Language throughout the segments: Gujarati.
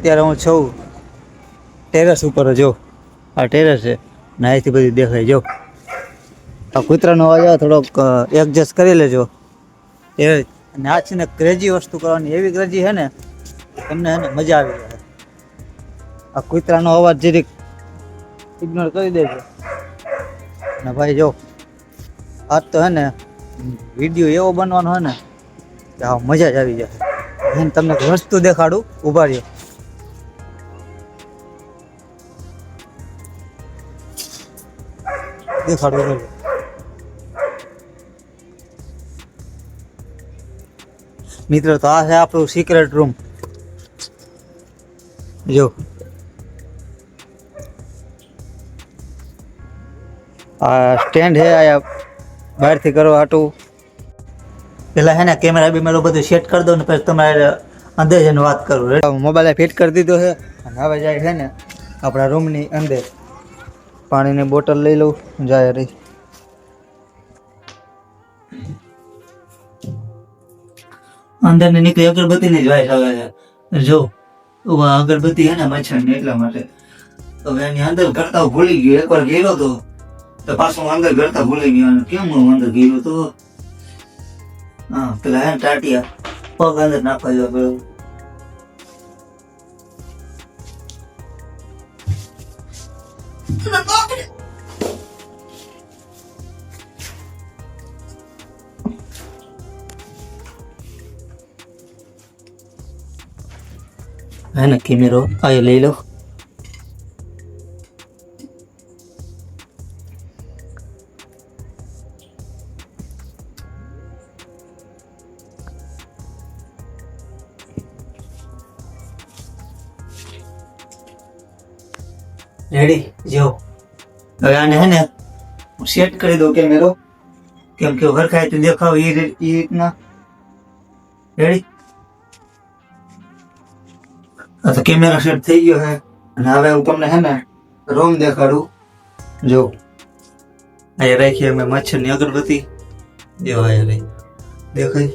અત્યારે હું છું ટેરેસ ઉપર. જો આ ટેરેસ છે ને અહીંથી બધી દેખાય. જો આ કૂતરાનો અવાજ આવે થોડોક એડજસ્ટ કરી લેજો. એ અને આ છે ને ક્રેજી વસ્તુ કરવાની, એવી ક્રેજી છે ને તમને છે ને મજા આવી જાય. આ કૂતરાનો અવાજ જરીક ઇગ્નોર કરી દેજો ને ભાઈ. જો આજ તો હે ને વિડીયો એવો બનવાનો હોય ને કે હા મજા જ આવી જાય. હું તમને વસ્તુ દેખાડું, ઊભા રહ્યો. દેખાડું મિત્રો. તો આ છે આપણું સિક્રેટ રૂમ. જો આ સ્ટેન્ડ છે આયા બહારથી કરવા હાટું. પેલા હે ને કેમેરા બીમેરો બધું સેટ કરી દો ને પછી તમારે અંદર જઈને વાત કરું. મોબાઈલ ફિટ કરી દીધો છે અને હવે જાય છે ને આપણા રૂમની અંદર. પાણીની બોટલ લઈ લઉં, જાય રહી. અંદર ને નીકળી અગરબત્તી ની જ વાઇસ આવે છે. જો અગરબત્તી હે ને મચ્છર ને એટલા માટે. હવે એની અંદર કરતા ભૂલી ગયો. એકવાર ગયેલો તો પાછો અંદર કરતા ભૂલી ગયો. કેમ હું અંદર ગયેલો તો હા પેલા હે ટાટિયા પગ અંદર નાખવા જવા પેલો. હે ને કેમેરો આ લઈ લો. રેડી. જો હવે આને હે ને હું સેટ કરી દઉં કેમેરો, કેમ કે હરખાય તો દેખાવ એ રીતના. રેડી. તો કેમેરા સેટ થઈ ગયો છે અને હવે હું તમને હે ને રૂમ દેખાડું. જો અહીંયા રાખીએ અમે મચ્છરની અગરબત્તી. જો અહીંયા રહી દેખાય.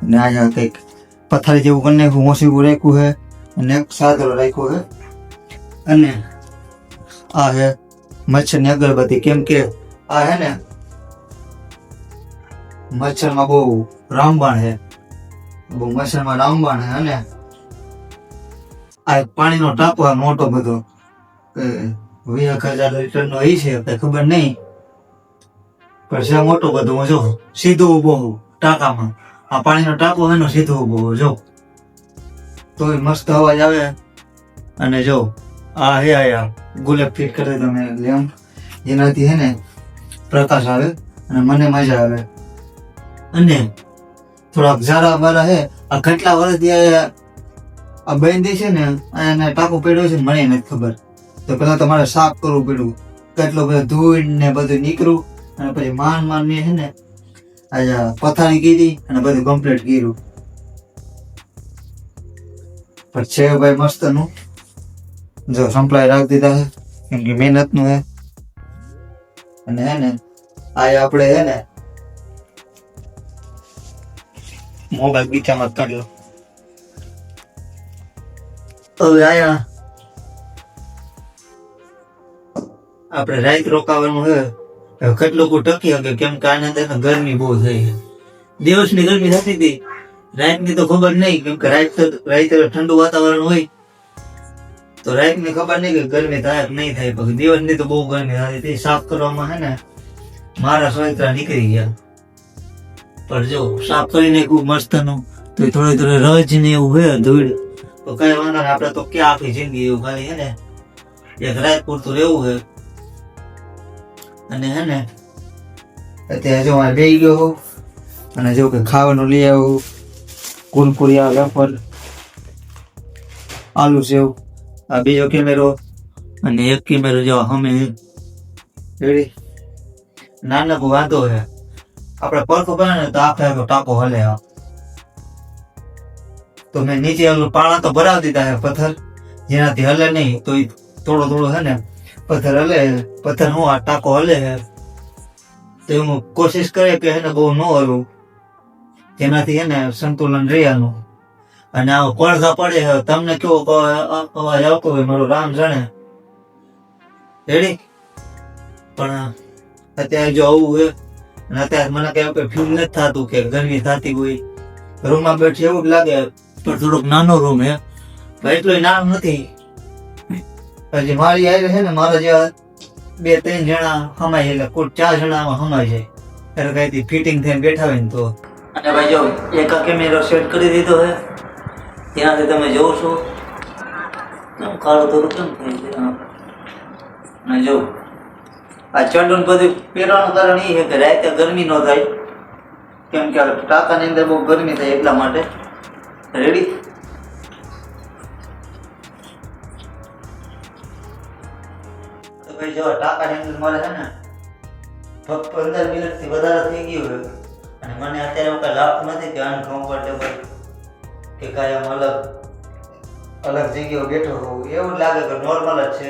અને અહીંયા કંઈક પથારી જેવું કરી નાખ્યું, મોસીવું રાખ્યું છે અને એક સાદરો રાખ્યો છે. અને આ હે મચ્છરની અગરબત્તી. કેમ કે આ હે ને મચ્છરમાં બહુ રામબાણ છે, બહુ મચ્છરમાં રામબાણ છે. અને આ પાણીનો ટાંકો મોટો બધો 20,000 લીટરનો એ છે, કઈ ખબર નહીં પણ છે મોટો બધો. હું જો સીધો ઉભો હું ટાંકામાં. આ પાણીનો ટાંકો એનો સીધો ઉભો જો તોય મસ્ત અવાજ આવે. અને જો આ હે આયા ગુલાબ ફિટ કરી તમે લેમ્પ, જેનાથી હે ને પ્રકાશ આવે અને મને મજા આવે. અને થોડાક ઝારા બારા હે આ કેટલા વર્ષથી આ બંધી છે ને એને ટાંકો પડ્યો છે મને નથી ખબર. તો પેલા તમારે સાફ કરવું પડ્યું, કેટલો બધો ધૂળ ને બધું નીકળ્યું. અને પછી માન ને છે ને આ પથારી કીધી અને બધું કમ્પ્લીટ કર્યું. પણ છે ભાઈ મસ્ત નું. જો સંપલાય રાખી દીધા છે કેમ કે મહેનત નું હે. અને હે ને આ આપણે હે ને મોબાઈલ બીચામાં કાઢ્યો. હવે આયા આપણે રાત રોકાવાનું છે. કેટલું ટકી શકે કેમ કે આના અંદર ગરમી બહુ થઈ છે. દિવસની ગરમી થતી હતી, રાતની તો ખબર નહીં. કેમ કે રાત ઠંડુ વાતાવરણ હોય તો રાતની ખબર નહીં કે ગરમી થાય કે નહીં થાય. પછી દિવસની તો બહુ ગરમી થતી હતી. સાફ કરવામાં છે ને મારા સોયત્રા નીકળી ગયા. પણ જો સાફ કરી નાખ્યું મસ્ત નું. તો થોડી થોડી રજ ને એવું હોય ધૂળ તો કઈ વાંધો નહીં. આપડે તો ક્યાં આખી જિંદગી એવું ખાલી હે ને એક રાત પૂરતું રહેવું છે. અને હે ને અત્યારે જો બે ગયો હોઉં અને જો કે ખાવાનું લઈ આવું. કુરકુરિયા, વેફર, આલુ સેવ. આ બીજો કેમેરો અને એક કેમેરો જો અમે રેડી. નાનક વાંધો છે આપડે પડખો પડે ને તો આખે આખો ટાંકો હલે. તો મેં નીચે પાળા તો ભરાવી દીધા છે પથ્થર, જેનાથી હલે નહીં. તો થોડો થોડો છે ને પથ્થર હલે. પથ્થર હું આ ટાંકો હલે તો હું કોશિશ કરે કે હે ને બહુ ન હલવું, જેનાથી હે ને સંતુલન રહેવાનું. અને આ કોળસા પડે છે, તમને કેવો અવાજ આવતો હોય મારો રામ જાણે રેડી. પણ અત્યારે જો આવું હોય અને અત્યારે મને કઈ ફીલ નથી થતું કે ગરમી થતી હોય. રૂમમાં બેઠી એવું જ લાગે, પણ થોડોક નાનો રૂમ હે, એટલો નાનો નથી. હજી મારી આવી છે ને, મારા જેવા 2-3 જણા હમાય, એટલે કુલ 4 જણામાં હમાય જાય એટલે કઈ ફિટિંગ થઈને બેઠા હોય ને તો. અને ભાઈ જો એક કેમેરો સેટ કરી દીધો છે, ત્યાંથી તમે જોવો છો કાળો થોડું કેમ થાય છે. અને જો આ ચંડુન બધું પહેરવાનું કારણ એ છે કે રાતે ગરમી ન થાય, કેમ કે ટાંકાની અંદર બહુ ગરમી થાય એટલા માટે. રેડી. તો ભાઈ જો ટાંકાની અંદર મારે છે ને ફક્ત 15 મિનિટથી વધારે થઈ ગયું હોય અને મને અત્યારે કઈ લાગતું નથી કે અનકમ્ફર્ટેબલ કે કાંઈ આમ અલગ જગ્યાએ બેઠો હોઉં. એવું લાગે કે નોર્મલ જ છે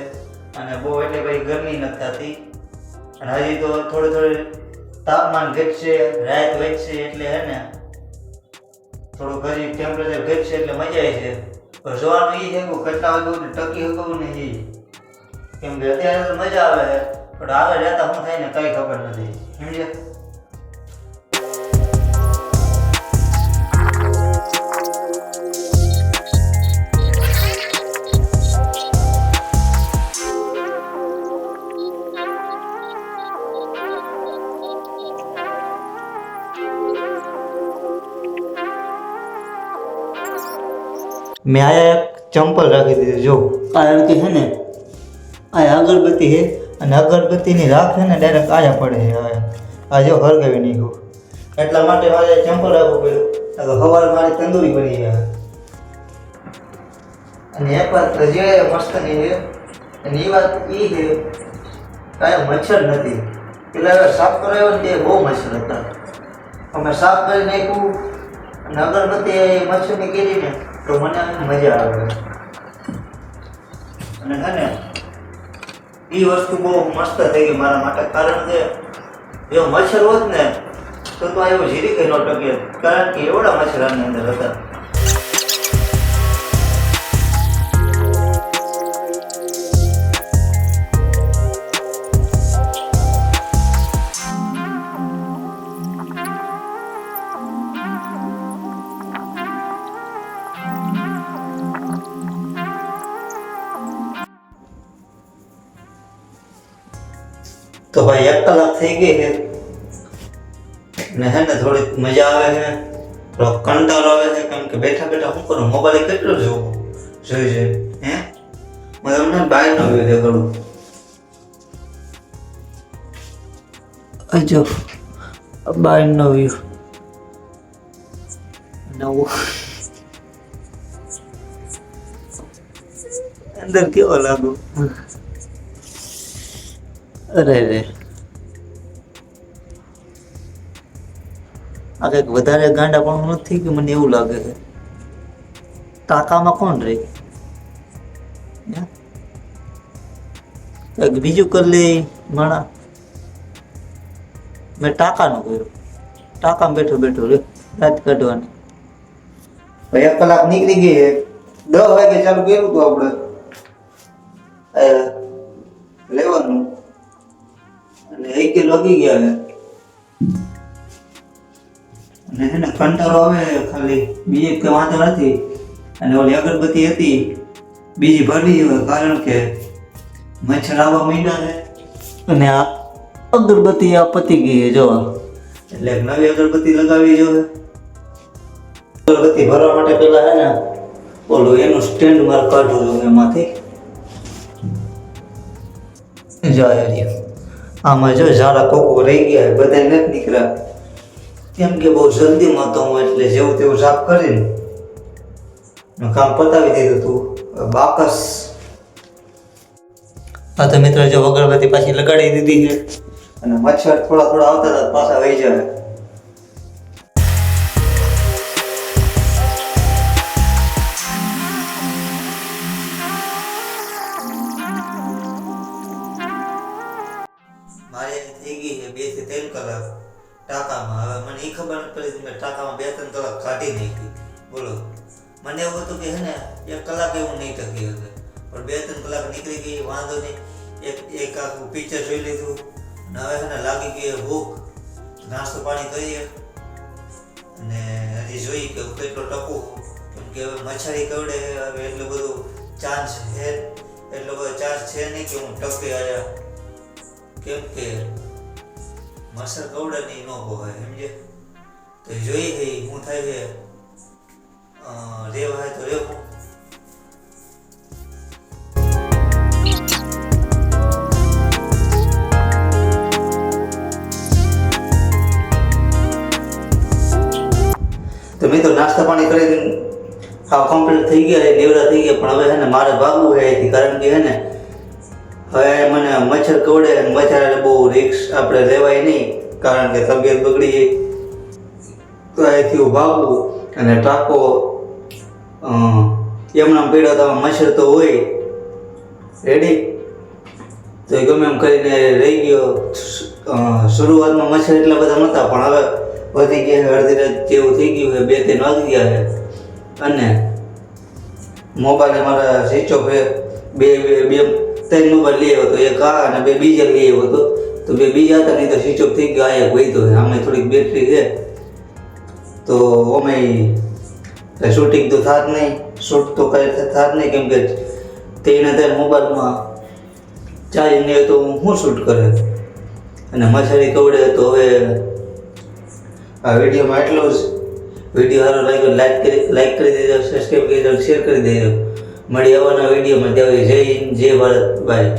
અને બહુ એટલે ભાઈ ગરમી નથી થતી. અને હજી તો થોડું તાપમાન ઘટશે, રાત વધશે એટલે હે ને થોડુંક હજી ટેમ્પરેચર ઘટશે એટલે મજા આવી છે. પણ જોવાનું એ છે કે કેટલા વાગે ટકી શકું ને એ, કેમ કે અત્યારે તો મજા આવે છે પણ આગળ જતા શું થાય ને કઈ ખબર નથી. સમજ્યા? મેં આયા એક ચંપલ રાખી દીધી જો, કારણ કે છે ને આ અગરબત્તી છે અને અગરબત્તીની રાખ છે ને ડાયરેક્ટ આયા પડે છે. આ જો હળગાવી નાખ્યું એટલા માટે મારે ચંપલ રાખવું પડ્યું. સવારે મારી તંદુરી બની જાય. અને એક વાત જે મસ્ત નહીં છે અને એ વાત એ છે કાંઈ મચ્છર નથી. પેલા સાફ કરાવ્યો ને તે બહુ મચ્છર હતા, અમે સાફ કરી નાખ્યું અને અગરબત્તી મચ્છરની કીધી ને તો મને મજા આવે. અને છે ને એ વસ્તુ બહુ મસ્ત થઈ ગઈ મારા માટે, કારણ કે જો મચ્છર હોત ને તો એવું જીરી કઈ ન ટકે, કારણ કે એવડા મચ્છર આની અંદર હતા. તો ભાઈ 1 કલાક થઈ ગઈ છે ને હે ને થોડીક મજા આવે છે, થોડો કંટાળો આવે છે, કેમ કે બેઠા બેઠા શું કરું, મોબાઈલ કેટલો જોવું જોઈ છે હે. મને હમણાં બહારનો વ્યૂ દેખાડું. અજો બહારનો વ્યૂ નવો અંદર કેવો લાગુ. અરે રે આ કંઈક વધારે ગાંડા પણ નથી કે મને એવું લાગે છે. ટાંકામાં કોણ રે, કંઈક બીજું કરી લે માણા. મેં ટાંકાનું કર્યું, ટાંકામાં બેઠો બેઠો રે રાત કાઢવાની. 1 કલાક નીકળી ગઈ. 10 વાગે ચાલુ કર્યું હતું આપણે લેવાનું અને 1 વાગી ગયા છે. અને છે ને કંટાળો આવે ખાલી, બીજી કઈ વાંધો નથી. અને ઓલી અગરબત્તી હતી બીજી ભરવી હોય, કારણ કે મચ્છર આવવા માંડ્યા છે અને આ અગરબત્તી આ પતી ગઈ છે જો, એટલે નવી અગરબત્તી લગાવી જોઈએ. અગરબત્તી ભરવા માટે પેલા છે ને ઓલું એનું સ્ટેન્ડ મારે કાઢવું જોઈએ એમાંથી. જાય આમાં જો ઝાડા કોકો રહી ગયા, બધા નથી નીકળ્યા, કેમ કે બહુ જલ્દીમાં તો હું એટલે જેવું તેવું સાફ કરીને કામ પતાવી દીધું હતું. બાકસ હા તો મિત્રો જો અગરબત્તી પાછી લગાડી દીધી છે અને મચ્છર થોડા થોડા આવતા હતા પાછા વહી જાય. મારે થઈ ગઈ છે 2 થી 3 કલાક ટાંકામાં. હવે મને એ ખબર નથી પડી મેં ટાંકામાં 2-3 કલાક કાઢી નાખી. બોલો મને એવું હતું કે હે ને 1 કલાક એવું નહીં ટકી શકે, પણ 2-3 કલાક નીકળી ગઈ, વાંધો નહીં. એક આખું પિક્ચર જોઈ લીધું અને હવે છે ને લાગી ગઈ ભૂખ, નાસ્તો પાણી કરીએ અને હજી જોઈએ કે કેટલો ટકું, કેમ કે હવે મચ્છરી કરડે, હવે એટલું બધું ચાન્સ છે, એટલો બધો ચાન્સ છે નહીં કે હું ટકી આવ્યા, કેમ કે મચ્છર કરડે નહીં ન હોય સમજે. તો જોઈએ કે શું થાય છે, રેવા હોય તો રેવું. તો મિત્રો નાસ્તા પાણી કરીને હાવ કમ્પ્લીટ થઈ ગયા, દેવડા થઈ ગયા, પણ હવે છે ને મારે ભાગવું છે અહીંથી, કારણ કે છે ને હવે મને મચ્છર કરડે અને મચ્છર બહુ રિસ્ક આપણે લેવાય નહીં, કારણ કે તબિયત બગડી તો અહીંથી હું ભાગવું. અને ટાંકો એમનામ પીડ્યો તો મચ્છર તો હોય રેડી, તો એ ગમે એમ કરીને રહી ગયો. શરૂઆતમાં મચ્છર એટલા બધા નહોતા, પણ હવે વધી ગયા, અડધી રાત જેવું થઈ ગયું છે, 2-3 વાગી ગયા છે. અને મોબાઈલ મારા સ્વિચ ઓફ છે, 3 મોબાઈલ લઈ આવ્યો હતો, એક આ અને 2 બીજા લઈ આવ્યો હતો, તો 2 બીજા હતા નહીં તો સ્વિચ ઓફ થઈ ગયો, આ એક વહી તો આમે થોડીક બેટરી છે, તો અમે શૂટિંગ તો થાત નહીં, શૂટ તો કઈ થાત નહીં, કેમ કે તેને મોબાઈલમાં ચાર્જ નહીં તો હું શૂટ કરે અને મચ્છરી કવડે. તો હવે આ વિડીયોમાં એટલું જ. વિડીયો સારો લાગ્યો લાઈક કરી દેજો, સબસ્ક્રાઈબ કરી દેજો, શેર કરી દેજો. મળી આવવાના વિડીયોમાં. જય હિન્દ, જય ભારત, બાય.